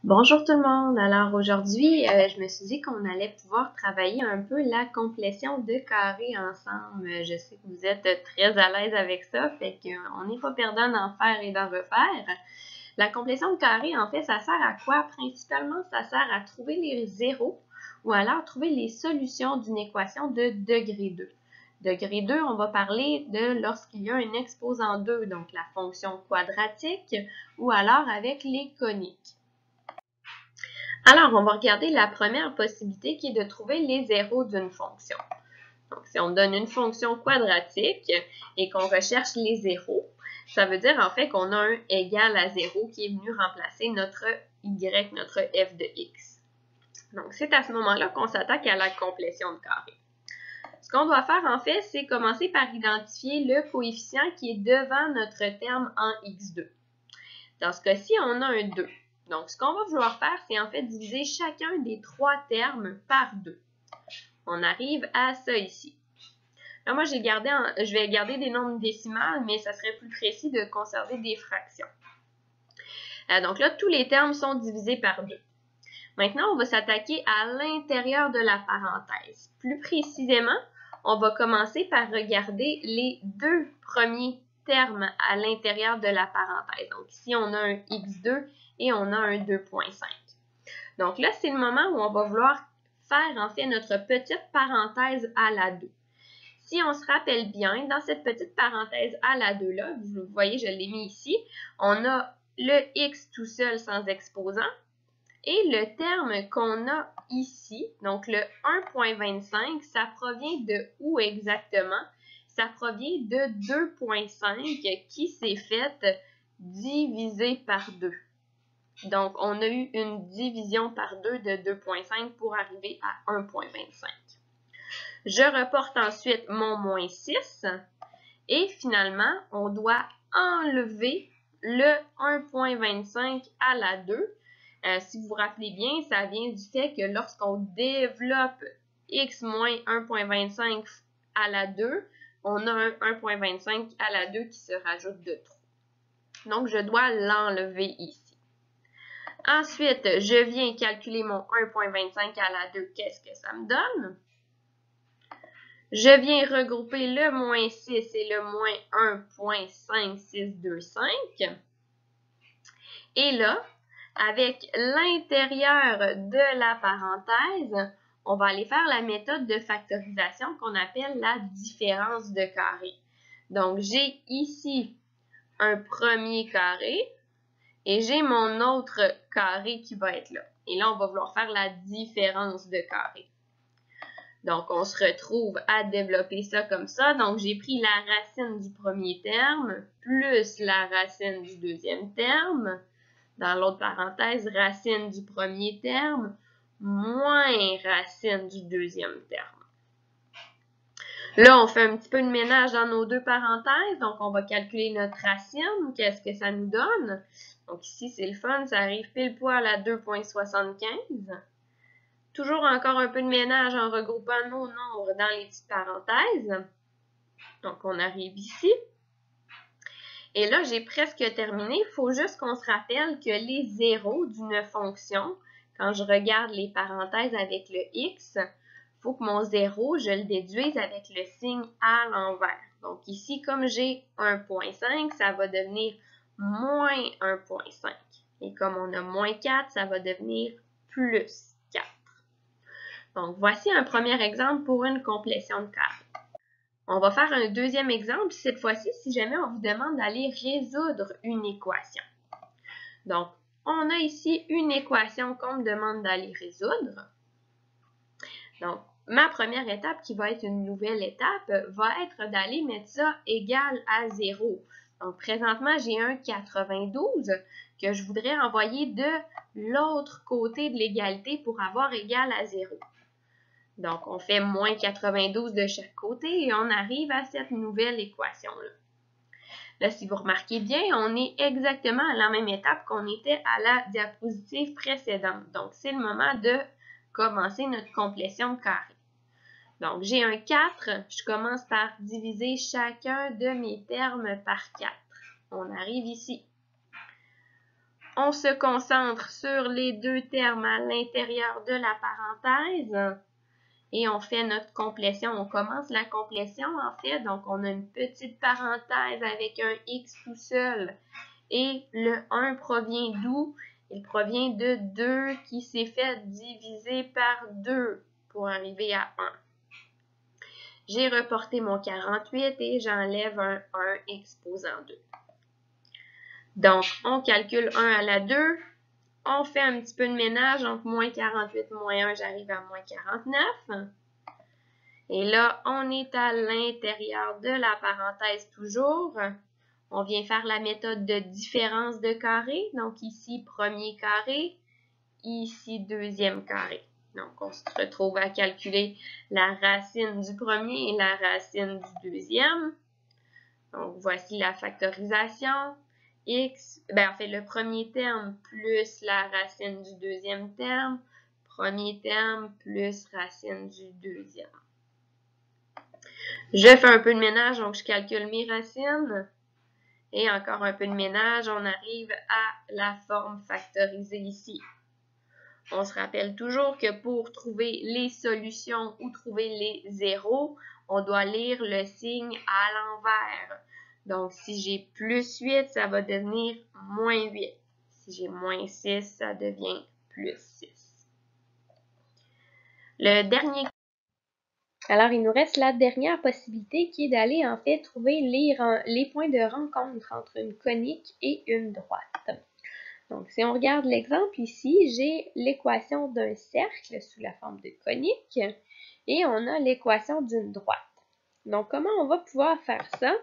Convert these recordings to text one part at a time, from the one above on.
Bonjour tout le monde! Alors aujourd'hui, je me suis dit qu'on allait pouvoir travailler un peu la complétion de carrés ensemble. Je sais que vous êtes très à l'aise avec ça, fait qu'on n'est pas perdant d'en faire et d'en refaire. La complétion de carrés, en fait, ça sert à quoi? Principalement, ça sert à trouver les zéros ou alors trouver les solutions d'une équation de degré 2. Degré 2, on va parler de lorsqu'il y a un exposant 2, donc la fonction quadratique, ou alors avec les coniques. Alors, on va regarder la première possibilité qui est de trouver les zéros d'une fonction. Donc, si on donne une fonction quadratique et qu'on recherche les zéros, ça veut dire en fait qu'on a un égal à 0 qui est venu remplacer notre y, notre f de x. Donc, c'est à ce moment-là qu'on s'attaque à la complétion de carré. Ce qu'on doit faire en fait, c'est commencer par identifier le coefficient qui est devant notre terme en x2. Dans ce cas-ci, on a un 2. Donc, ce qu'on va vouloir faire, c'est en fait diviser chacun des trois termes par 2. On arrive à ça ici. Là, moi, je vais garder des nombres décimales, mais ça serait plus précis de conserver des fractions. Donc là, tous les termes sont divisés par 2. Maintenant, on va s'attaquer à l'intérieur de la parenthèse. Plus précisément, on va commencer par regarder les deux premiers termes à l'intérieur de la parenthèse. Donc ici, on a un x2 et on a un 2.5. Donc là, c'est le moment où on va vouloir faire en fait notre petite parenthèse à la 2. Si on se rappelle bien, dans cette petite parenthèse à la 2 là, vous voyez, je l'ai mis ici, on a le x tout seul sans exposant et le terme qu'on a ici, donc le 1.25, ça provient de où exactement? Ça provient de 2.5 qui s'est fait diviser par 2. Donc, on a eu une division par 2 de 2.5 pour arriver à 1.25. Je reporte ensuite mon moins 6 et finalement, on doit enlever le 1.25 à la 2. Si vous vous rappelez bien, ça vient du fait que lorsqu'on développe x moins 1.25 à la 2, on a un 1.25 à la 2 qui se rajoute de trop. Donc, je dois l'enlever ici. Ensuite, je viens calculer mon 1.25 à la 2. Qu'est-ce que ça me donne? Je viens regrouper le moins 6 et le moins 1.5625. Et là, avec l'intérieur de la parenthèse, on va aller faire la méthode de factorisation qu'on appelle la différence de carré. Donc, j'ai ici un premier carré et j'ai mon autre carré qui va être là. Et là, on va vouloir faire la différence de carré. Donc, on se retrouve à développer ça comme ça. Donc, j'ai pris la racine du premier terme plus la racine du deuxième terme. Dans l'autre parenthèse, racine du premier terme moins racine du deuxième terme. Là, on fait un petit peu de ménage dans nos deux parenthèses. Donc, on va calculer notre racine. Qu'est-ce que ça nous donne? Donc, ici, c'est le fun. Ça arrive pile poil à 2.75. Toujours encore un peu de ménage en regroupant nos nombres dans les petites parenthèses. Donc, on arrive ici. Et là, j'ai presque terminé. Il faut juste qu'on se rappelle que les zéros d'une fonction, quand je regarde les parenthèses avec le x, il faut que mon 0, je le déduise avec le signe à l'envers. Donc ici, comme j'ai 1.5, ça va devenir moins 1.5. Et comme on a moins 4, ça va devenir plus 4. Donc voici un premier exemple pour une complétion de carré. On va faire un deuxième exemple, cette fois-ci, si jamais on vous demande d'aller résoudre une équation. Donc, on a ici une équation qu'on me demande d'aller résoudre. Donc, ma première étape, qui va être une nouvelle étape, va être d'aller mettre ça égal à 0. Donc, présentement, j'ai un 92 que je voudrais envoyer de l'autre côté de l'égalité pour avoir égal à 0. Donc, on fait moins 92 de chaque côté et on arrive à cette nouvelle équation-là. Là, si vous remarquez bien, on est exactement à la même étape qu'on était à la diapositive précédente. Donc, c'est le moment de commencer notre complétion de carré. Donc, j'ai un 4. Je commence par diviser chacun de mes termes par 4. On arrive ici. on se concentre sur les deux termes à l'intérieur de la parenthèse et on fait notre complétion. On commence la complétion en fait, donc on a une petite parenthèse avec un X tout seul et le 1 provient d'où? Il provient de 2 qui s'est fait diviser par 2 pour arriver à 1. J'ai reporté mon 48 et j'enlève un 1 exposant 2. Donc, on calcule 1 à la 2. On fait un petit peu de ménage, donc moins 48, moins 1, j'arrive à moins 49. Et là, on est à l'intérieur de la parenthèse toujours. On vient faire la méthode de différence de carré. Donc ici, premier carré, ici, deuxième carré. Donc, on se retrouve à calculer la racine du premier et la racine du deuxième. Donc, voici la factorisation. X, en fait, le premier terme plus la racine du deuxième terme. Premier terme plus racine du deuxième. Je fais un peu de ménage, donc je calcule mes racines. Et encore un peu de ménage, on arrive à la forme factorisée ici. On se rappelle toujours que pour trouver les solutions ou trouver les zéros, on doit lire le signe à l'envers. Donc, si j'ai plus 8, ça va devenir moins 8. Si j'ai moins 6, ça devient plus 6. Alors, il nous reste la dernière possibilité qui est d'aller en fait trouver les points de rencontre entre une conique et une droite. Donc, si on regarde l'exemple ici, j'ai l'équation d'un cercle sous la forme de conique et on a l'équation d'une droite. Donc, comment on va pouvoir faire ça?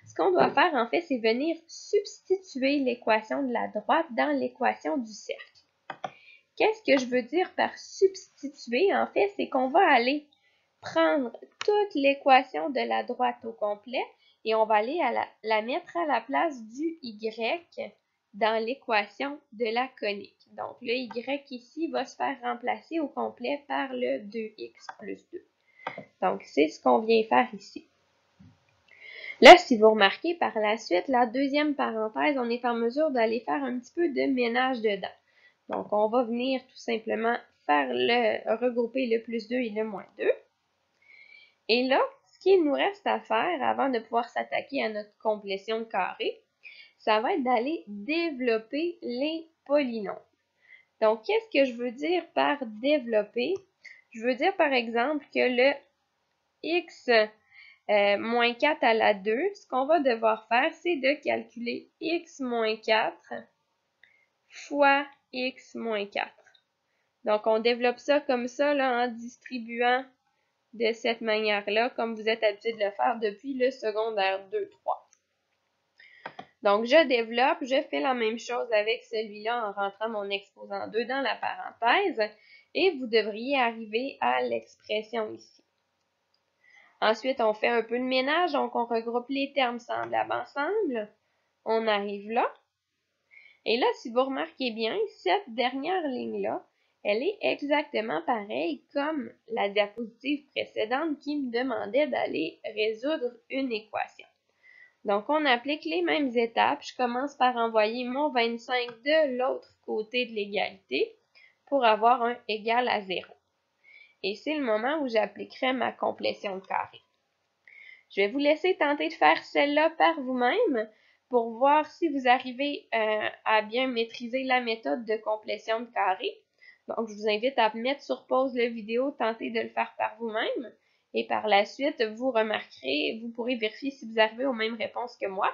Ce qu'on doit faire, en fait, c'est venir substituer l'équation de la droite dans l'équation du cercle. Qu'est-ce que je veux dire par substituer? En fait, c'est qu'on va aller prendre toute l'équation de la droite au complet et on va aller la mettre à la place du y dans l'équation de la conique. Donc, le y ici va se faire remplacer au complet par le 2x plus 2. Donc, c'est ce qu'on vient faire ici. Là, si vous remarquez, par la suite, la deuxième parenthèse, on est en mesure d'aller faire un petit peu de ménage dedans. Donc, on va venir tout simplement regrouper le plus 2 et le moins 2. Et là, ce qu'il nous reste à faire avant de pouvoir s'attaquer à notre complétion de carré, ça va être d'aller développer les polynômes. Donc, qu'est-ce que je veux dire par développer? Je veux dire, par exemple, que le x moins 4 à la 2, ce qu'on va devoir faire, c'est de calculer x moins 4 fois x moins 4. Donc, on développe ça comme ça là, en distribuant de cette manière-là, comme vous êtes habitué de le faire depuis le secondaire 2-3. Donc, je développe, je fais la même chose avec celui-là en rentrant mon exposant 2 dans la parenthèse et vous devriez arriver à l'expression ici. Ensuite, on fait un peu de ménage, donc on regroupe les termes semblables ensemble. On arrive là. Et là, si vous remarquez bien, cette dernière ligne-là, elle est exactement pareille comme la diapositive précédente qui me demandait d'aller résoudre une équation. Donc, on applique les mêmes étapes. Je commence par envoyer mon 25 de l'autre côté de l'égalité pour avoir un égal à 0. Et c'est le moment où j'appliquerai ma complétion de carré. Je vais vous laisser tenter de faire celle-là par vous-même pour voir si vous arrivez à bien maîtriser la méthode de complétion de carré. Donc, je vous invite à mettre sur pause la vidéo, tenter de le faire par vous-même. Et par la suite, vous remarquerez, vous pourrez vérifier si vous arrivez aux mêmes réponses que moi.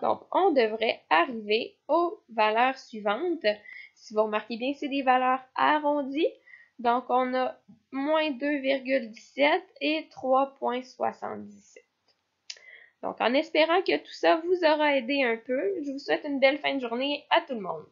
Donc, on devrait arriver aux valeurs suivantes. Si vous remarquez bien, c'est des valeurs arrondies. Donc, on a moins 2,17 et 3,77. Donc, en espérant que tout ça vous aura aidé un peu, je vous souhaite une belle fin de journée à tout le monde.